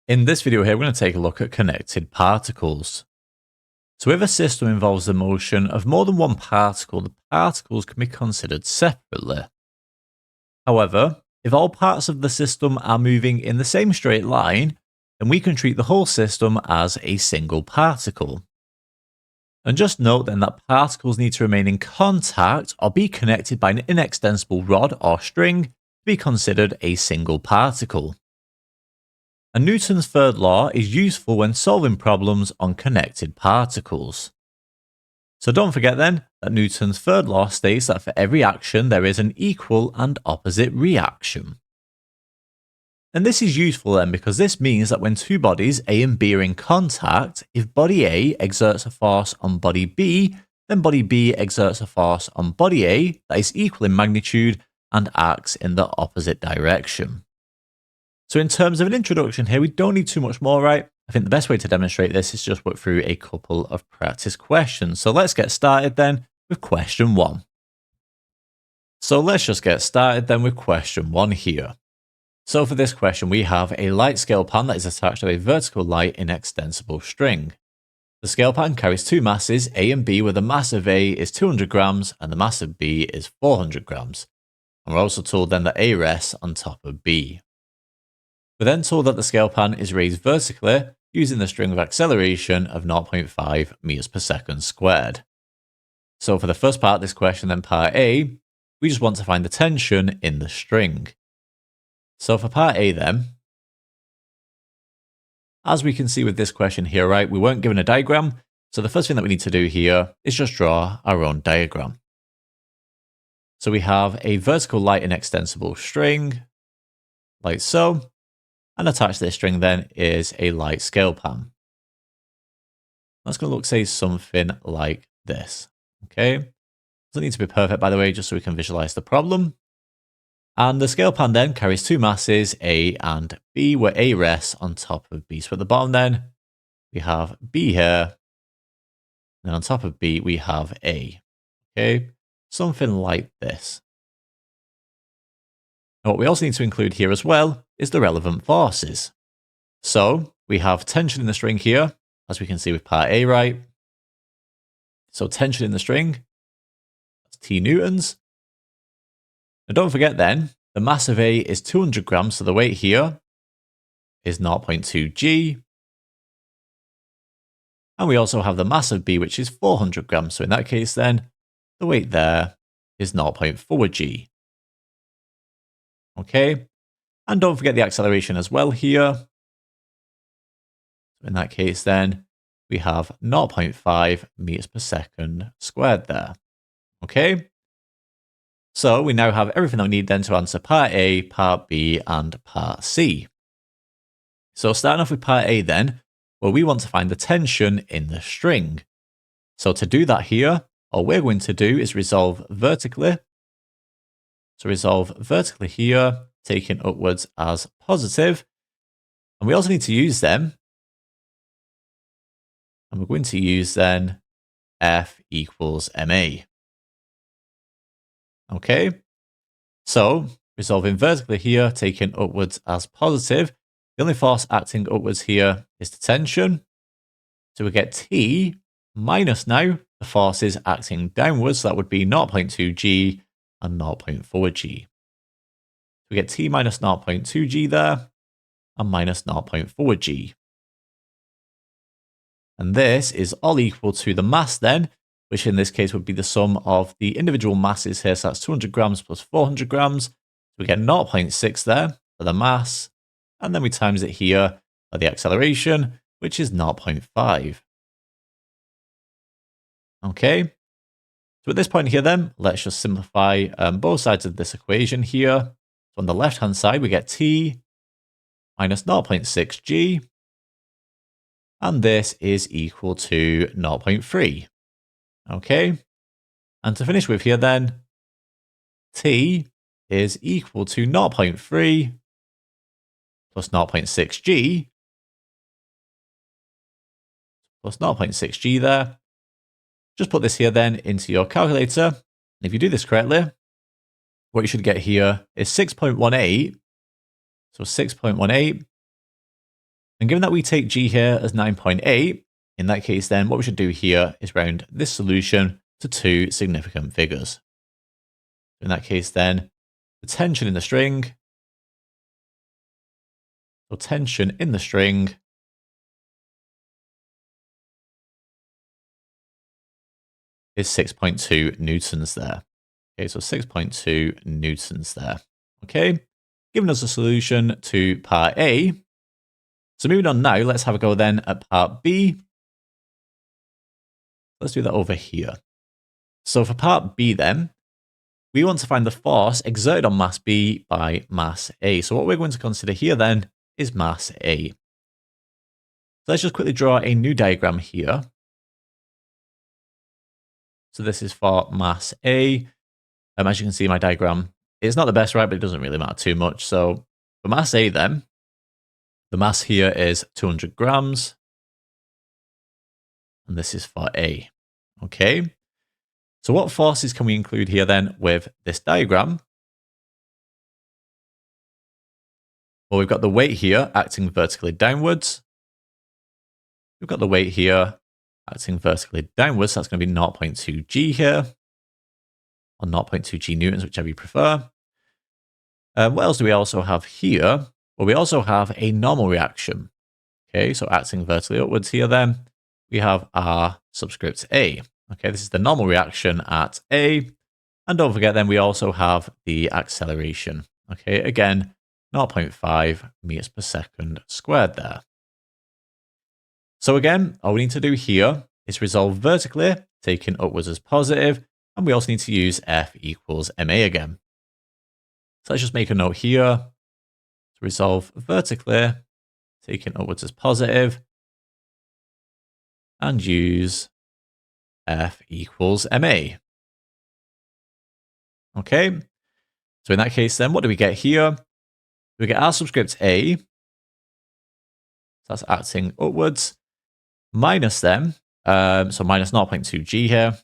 In this video here, we're going to take a look at connected particles. So if a system involves the motion of more than one particle, the particles can be considered separately. However, if all parts of the system are moving in the same straight line, then we can treat the whole system as a single particle. And just note then that particles need to remain in contact or be connected by an inextensible rod or string to be considered a single particle. And Newton's third law is useful when solving problems on connected particles. So don't forget then that Newton's third law states that for every action there is an equal and opposite reaction. And this is useful then because this means that when two bodies A and B are in contact, if body A exerts a force on body B, then body B exerts a force on body A that is equal in magnitude and acts in the opposite direction. So in terms of an introduction here, we don't need too much more, right? I think the best way to demonstrate this is just work through a couple of practice questions. So let's get started then with question 1. So let's just get started then with question 1 here. So for this question, we have a light scale pan that is attached to a vertical light inextensible string. The scale pan carries two masses, A and B, where the mass of A is 200 grams and the mass of B is 400 grams. And we're also told then that A rests on top of B. We're then told that the scale pan is raised vertically using the string of acceleration of 0.5 meters per second squared. So for the first part of this question, then part A, we just want to find the tension in the string. So for part A then, as we can see with this question here, right, we weren't given a diagram. So the first thing that we need to do here is just draw our own diagram. So we have a vertical light inextensible string, like so. And attached to this string then is a light scale pan. That's going to look, say, something like this. Okay. Doesn't need to be perfect, by the way, just so we can visualize the problem. And the scale pan then carries two masses, A and B, where A rests on top of B. So at the bottom then, we have B here. And on top of B, we have A. Okay. Something like this. Now, what we also need to include here as well is the relevant forces. So we have tension in the string here, as we can see with part A, right? So tension in the string, that's T newtons. Now don't forget then, the mass of A is 200 grams, so the weight here is 0.2 g. And we also have the mass of B, which is 400 grams. So in that case then, the weight there is 0.4 g. Okay. And don't forget the acceleration as well here. In that case then, we have 0.5 meters per second squared there. Okay. So we now have everything that we need then to answer part A, part B, and part C. So starting off with part A then, well, we want to find the tension in the string. So to do that here, all we're going to do is resolve vertically. So resolve vertically here, taking upwards as positive. And we also need to use them. And we're going to use then F equals ma. Okay. So resolving vertically here, taking upwards as positive. The only force acting upwards here is the tension. So we get T minus now the forces acting downwards. So that would be 0.2 g and 0.4 g. We get T minus 0.2 g there and minus 0.4 g. And this is all equal to the mass then, which in this case would be the sum of the individual masses here. So that's 200 grams plus 400 grams. So we get 0.6 there for the mass. And then we times it here for the acceleration, which is 0.5. Okay. So at this point here then, let's just simplify both sides of this equation here. So on the left-hand side, we get T minus 0.6 g. And this is equal to 0.3. Okay. And to finish with here then, T is equal to 0.3 plus 0.6 g plus 0.6 g there. Just put this here then into your calculator. And if you do this correctly, what you should get here is 6.18. So 6.18 And given that we take G here as 9.8, in that case then what we should do here is round this solution to two significant figures. In that case then, the tension in the string, or tension in the string is 6.2 newtons there. Okay, so 6.2 newtons there. Okay, giving us a solution to part A. So moving on now, let's have a go then at part B. Let's do that over here. So for part B then, we want to find the force exerted on mass B by mass A. So what we're going to consider here then is mass A. So let's just quickly draw a new diagram here. So this is for mass A. As you can see, my diagram is not the best, right, but it doesn't really matter too much. So for mass A then, the mass here is 200 grams. And this is for A. Okay. So what forces can we include here then with this diagram? Well, we've got the weight here acting vertically downwards. We've got the weight here acting vertically downwards. So that's going to be 0.2 G here, or 0.2 G newtons, whichever you prefer. What else do we also have here? Well, we also have a normal reaction. Okay, so acting vertically upwards here then, we have R subscript A. Okay, this is the normal reaction at A. And don't forget then we also have the acceleration. Okay, again, 0.5 meters per second squared there. So again, all we need to do here is resolve vertically, taking upwards as positive, and we also need to use F equals ma again. So let's just make a note here to resolve vertically, taking upwards as positive, and use F equals ma. Okay, so in that case then, what do we get here? We get R subscript A, so that's acting upwards, minus them, so minus 0.2 G here,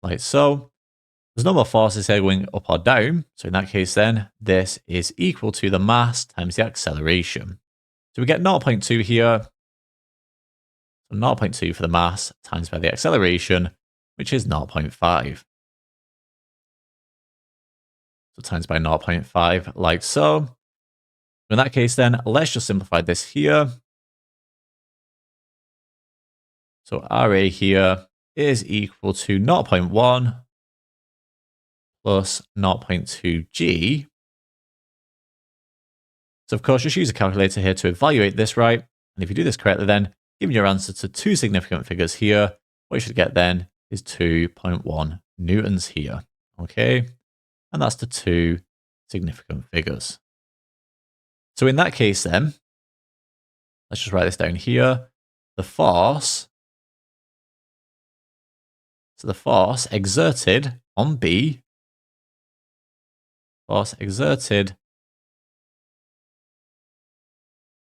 like so. There's no more forces here going up or down, so in that case then, this is equal to the mass times the acceleration. So we get 0.2 here, so 0.2 for the mass times by the acceleration, which is 0.5. So times by 0.5, like so. In that case then, let's just simplify this here. So RA here is equal to 0.1 plus 0.2 G. So of course, just use a calculator here to evaluate this, right? And if you do this correctly then, given your answer to two significant figures here, what you should get then is 2.1 newtons here. Okay, and that's the two significant figures. So in that case then, let's just write this down here. The force, so the force exerted on B, force exerted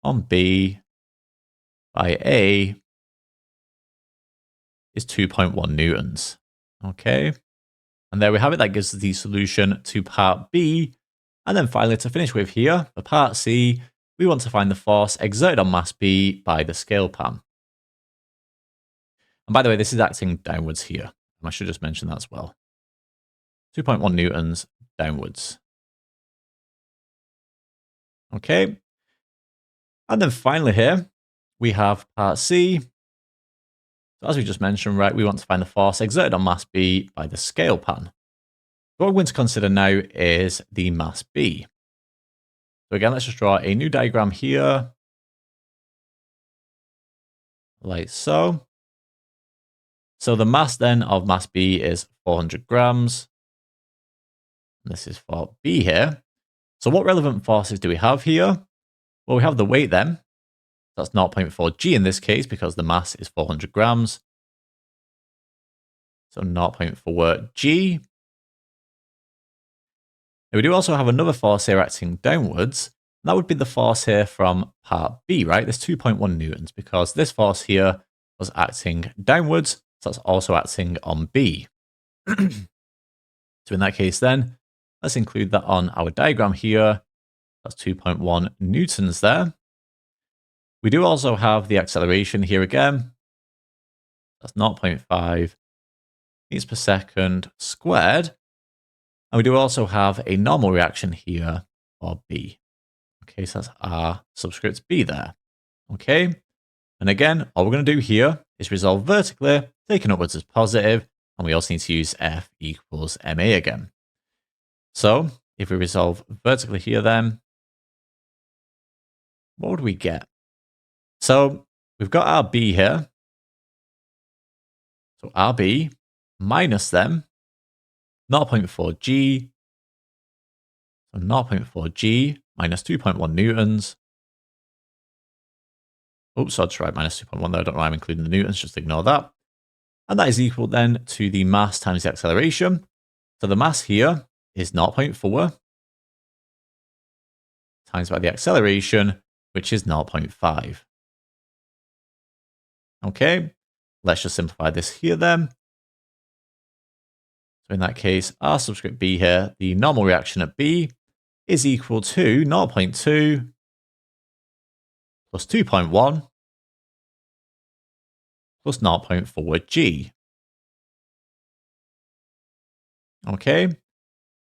on B by A is 2.1 newtons. Okay, and there we have it. That gives us the solution to part B. And then finally, to finish with here, for part C, we want to find the force exerted on mass B by the scale pan. And by the way, this is acting downwards here. I should just mention that as well. 2.1 newtons downwards. Okay. And then finally here, we have part C. So as we just mentioned, right, we want to find the force exerted on mass B by the scale pan. What we're going to consider now is the mass B. So again, let's just draw a new diagram here, like so. So the mass then of mass B is 400 grams. This is for B here. So what relevant forces do we have here? Well, we have the weight then. That's 0.4 G in this case because the mass is 400 grams. So 0.4 G. Now we do also have another force here acting downwards. That would be the force here from part B, right? There's 2.1 newtons because this force here was acting downwards. So that's also acting on B. So in that case then, let's include that on our diagram here. That's 2.1 newtons there. We do also have the acceleration here again. That's 0.5 meters per second squared. And we do also have a normal reaction here for B. Okay, so that's R subscript B there. Okay, and again, all we're going to do here is resolve vertically, taking upwards as positive, and we also need to use F equals MA again. So if we resolve vertically here then, what would we get? So we've got our B here. So RB minus them, 0.4 G. So 0.4 G minus 2.1 newtons. Oops, so I'll just write minus 2.1 there. I don't know why I'm including the newtons, just ignore that. And that is equal then to the mass times the acceleration. So the mass here is 0.4 times by the acceleration, which is 0.5. Okay, let's just simplify this here then. So in that case, R subscript B here, the normal reaction at B is equal to 0.2 plus 2.1 plus 0.4 G. Okay,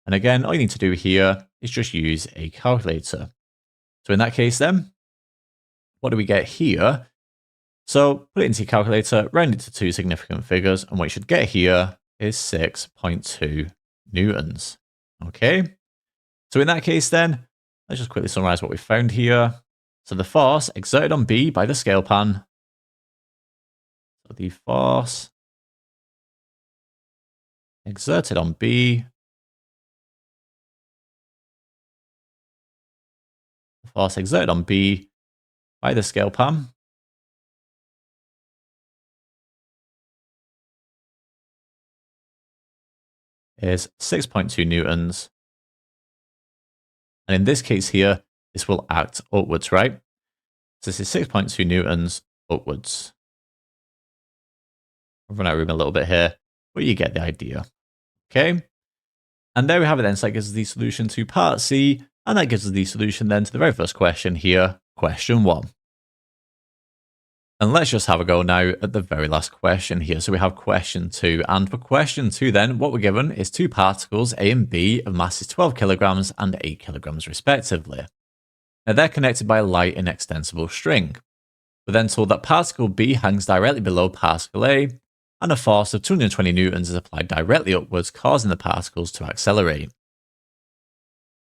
and again, all you need to do here is just use a calculator. So in that case then, what do we get here? So put it into your calculator, round it to two significant figures, and what you should get here is 6.2 newtons. Okay, so in that case then, let's just quickly summarize what we found here. So the force exerted on B by the scale pan. So the force exerted on B. The force exerted on B by the scale pan is 6.2 newtons. And in this case here, this will act upwards, right? So this is 6.2 newtons upwards. I'll run out of room a little bit here, but you get the idea. Okay. And there we have it then. So that gives us the solution to part C. And that gives us the solution then to the very first question here, question 1. And let's just have a go now at the very last question here. So we have question 2. And for question 2 then, what we're given is two particles, A and B, of masses 12 kilograms and 8 kilograms respectively. Now they're connected by a light and extensible string. We're then told that particle B hangs directly below particle A, and a force of 220 newtons is applied directly upwards, causing the particles to accelerate.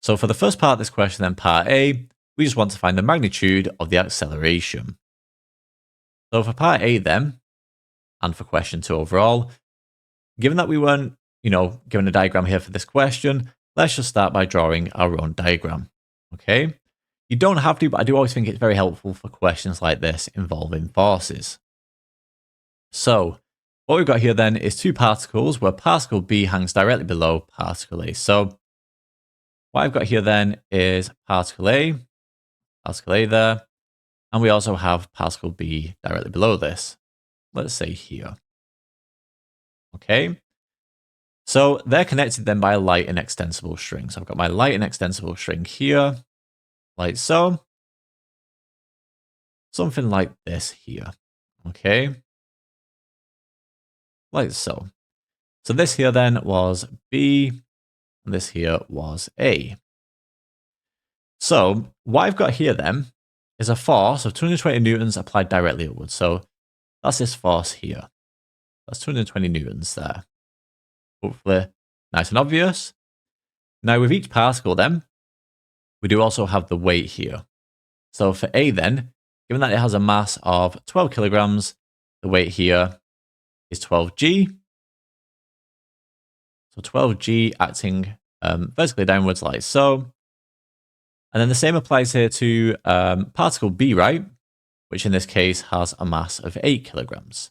So for the first part of this question then, part A, we just want to find the magnitude of the acceleration. So for part A then, and for question 2 overall, given that we weren't, given a diagram here for this question, let's just start by drawing our own diagram. Okay? You don't have to, but I do always think it's very helpful for questions like this involving forces. So what we've got here then is two particles where particle B hangs directly below particle A. So what I've got here then is particle A there, and we also have particle B directly below this. Let's say here. Okay. So they're connected then by a light and extensible string. So I've got my light and extensible string here, like so. Something like this here. Okay. Like so. So this here then was B, and this here was A. So what I've got here then is a force of 220 newtons applied directly upwards. So that's this force here. That's 220 newtons there. Hopefully nice and obvious. Now with each particle then, we do also have the weight here. So for A then, given that it has a mass of 12 kilograms, the weight here is 12g. So 12g acting vertically downwards like so. And then the same applies here to particle B, right? Which in this case has a mass of 8 kilograms.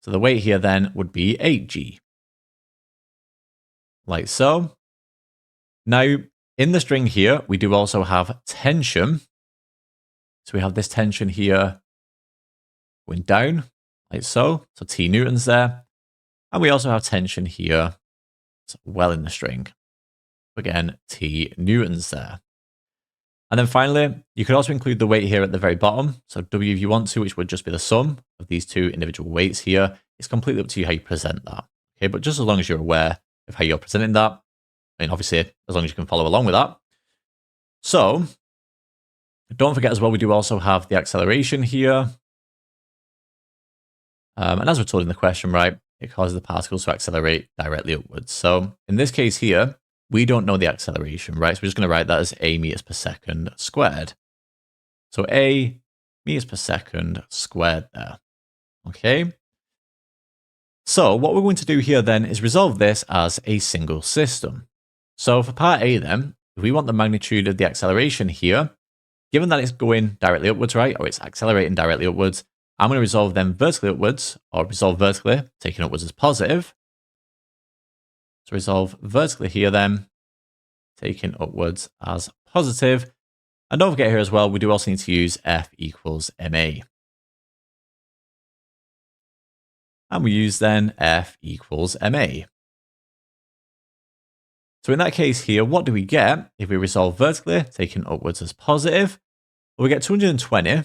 So the weight here then would be 8g. Like so. Now, in the string here, we do also have tension. So we have this tension here going down, like so. So T newtons there. And we also have tension here as well in the string. Again, T newtons there. And then finally, you could also include the weight here at the very bottom. So W if you want to, which would just be the sum of these two individual weights here. It's completely up to you how you present that. Okay, but just as long as you're aware of how you're presenting that, and obviously as long as you can follow along with that. So don't forget as well, we do also have the acceleration here. And as we're told in the question, right, it causes the particles to accelerate directly upwards. So in this case here, we don't know the acceleration, right? So we're just going to write that as a meters per second squared. So a meters per second squared there. Okay. So what we're going to do here then is resolve this as a single system. So for part A then, if we want the magnitude of the acceleration here, given that it's going directly upwards, right, or it's accelerating directly upwards, I'm going to resolve them vertically upwards, or resolve vertically, taking upwards as positive. So resolve vertically here then, taking upwards as positive. And don't forget here as well, we do also need to use F equals ma. And we use then F equals ma. So in that case here, what do we get if we resolve vertically, taking upwards as positive? Well, we get 220.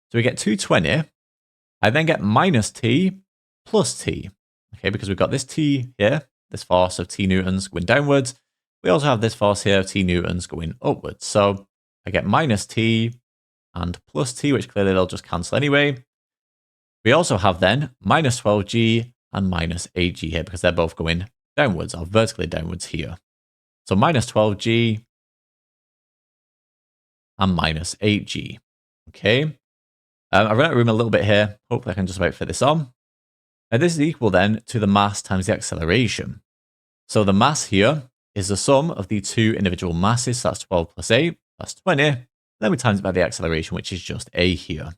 So we get 220. I then get minus t plus t. Okay, because we've got this t here, this force of t newtons going downwards. We also have this force here of t newtons going upwards. So I get minus t and plus t, which clearly they'll just cancel anyway. We also have then minus 12g and minus 8g here because they're both going downwards or vertically downwards here. So minus 12g and minus 8g. Okay. I've run out of room a little bit here. Hopefully I can just about fit this on. And this is equal then to the mass times the acceleration. So the mass here is the sum of the two individual masses. So that's 12 plus 8, that's 20. Then we times it by the acceleration, which is just a here.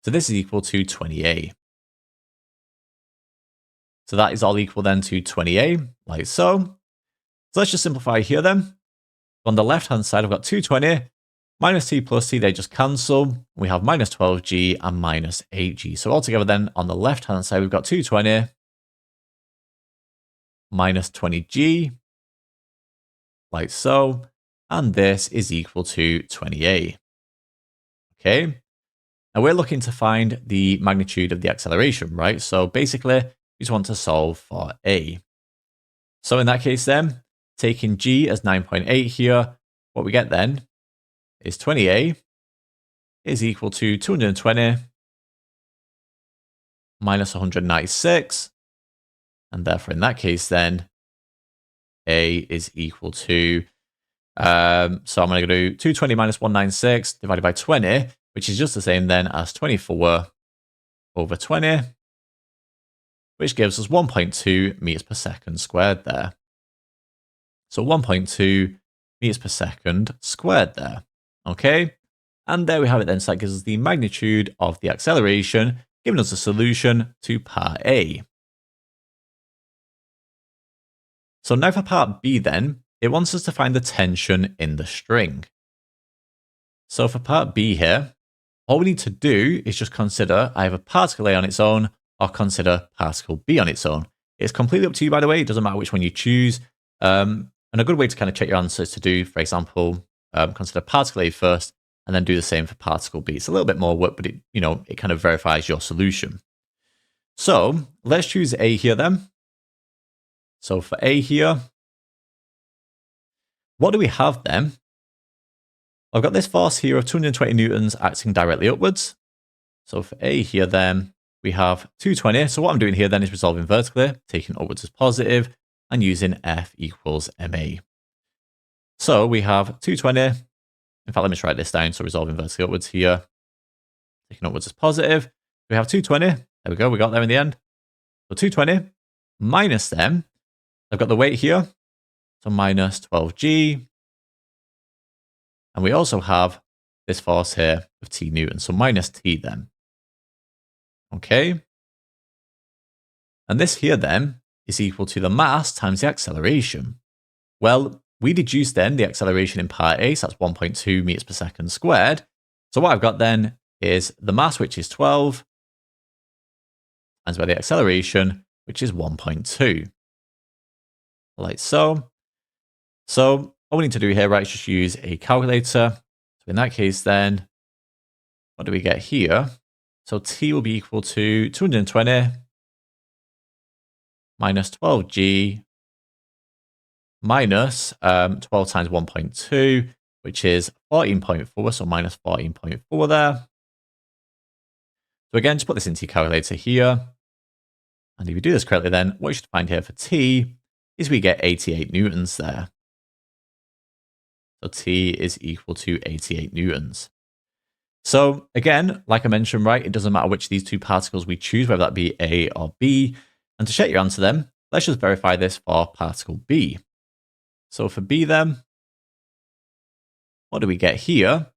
So this is equal to 20a. So that is all equal then to 20a, like so. So let's just simplify here then. On the left-hand side, I've got 220. Minus t plus t, they just cancel. We have minus 12g and minus 8g. So altogether then, on the left-hand side, we've got 220 minus 20g, like so. And this is equal to 20a. Okay. Now we're looking to find the magnitude of the acceleration, right? So basically, we just want to solve for a. So in that case then, taking g as 9.8 here, what we get then is 20a is equal to 220 minus 196. And therefore, in that case, then a is equal to, so I'm going to do 220 minus 196 divided by 20, which is just the same then as 24 over 20, which gives us 1.2 meters per second squared there. So 1.2 meters per second squared there. Okay, and there we have it then. So that gives us the magnitude of the acceleration, giving us a solution to part A. So now for part B then, it wants us to find the tension in the string. So for part B here, all we need to do is just consider either particle A on its own or consider particle B on its own. It's completely up to you, by the way. It doesn't matter which one you choose. And a good way to kind of check your answers to do, for example, consider particle A first, and then do the same for particle B. It's a little bit more work, but it kind of verifies your solution. So let's choose A here then. So for A here, what do we have then? I've got this force here of 220 newtons acting directly upwards. So for A here then, we have 220. So what I'm doing here then is resolving vertically, taking upwards as positive, and using F equals ma. So we have 220. In fact, let me just write this down. So resolving vertically upwards here, taking upwards as positive. We have 220. There we go. We got there in the end. So 220 minus them. I've got the weight here. So minus 12g. And we also have this force here of t newtons. So minus t then. Okay. And this here then is equal to the mass times the acceleration. Well, we deduced then the acceleration in part A, so that's 1.2 meters per second squared. So what I've got then is the mass, which is 12, times by the acceleration, which is 1.2. Like so. So all we need to do here, right, is just use a calculator. So in that case, then, what do we get here? So t will be equal to 220 minus 12g minus 12 times 1.2, which is 14.4, so minus 14.4 there. So again, just put this into your calculator here. And if you do this correctly, then what you should find here for t is we get 88 newtons there. So t is equal to 88 newtons. So again, like I mentioned, right, it doesn't matter which of these two particles we choose, whether that be A or B. And to check your answer then, let's just verify this for particle B. So for B then, what do we get here?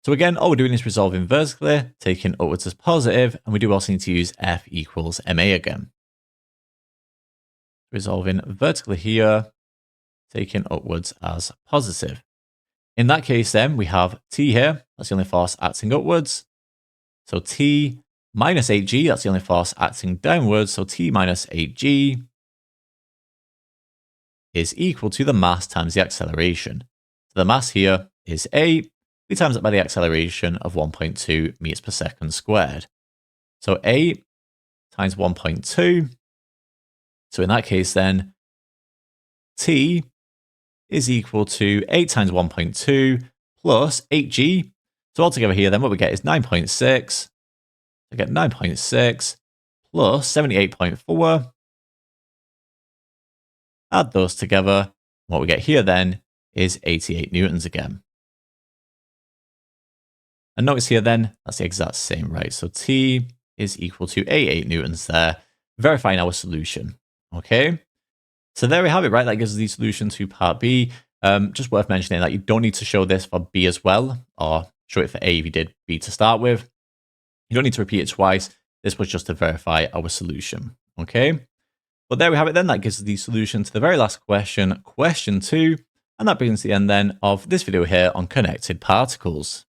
So again, all we're doing is resolving vertically, taking upwards as positive, and we do also need to use F equals MA again. Resolving vertically here, taking upwards as positive. In that case then, we have T here, that's the only force acting upwards. So T minus 8g, that's the only force acting downwards, so T minus 8g is equal to the mass times the acceleration. So the mass here is 8, we times it by the acceleration of 1.2 meters per second squared. So 8 times 1.2, so in that case then, T is equal to 8 times 1.2 plus 8g. So altogether here then what we get is 9.6. We get 9.6 plus 78.4. Add those together. What we get here then is 88 newtons again. And notice here then, that's the exact same, right? So T is equal to 88 newtons there, verifying our solution. Okay. So there we have it, right? That gives us the solution to part B. Just worth mentioning that you don't need to show this for B as well, or show it for A if you did B to start with. You don't need to repeat it twice. This was just to verify our solution. Okay. But there we have it then. That gives us the solution to the very last question, question 2. And that brings the end then of this video here on connected particles.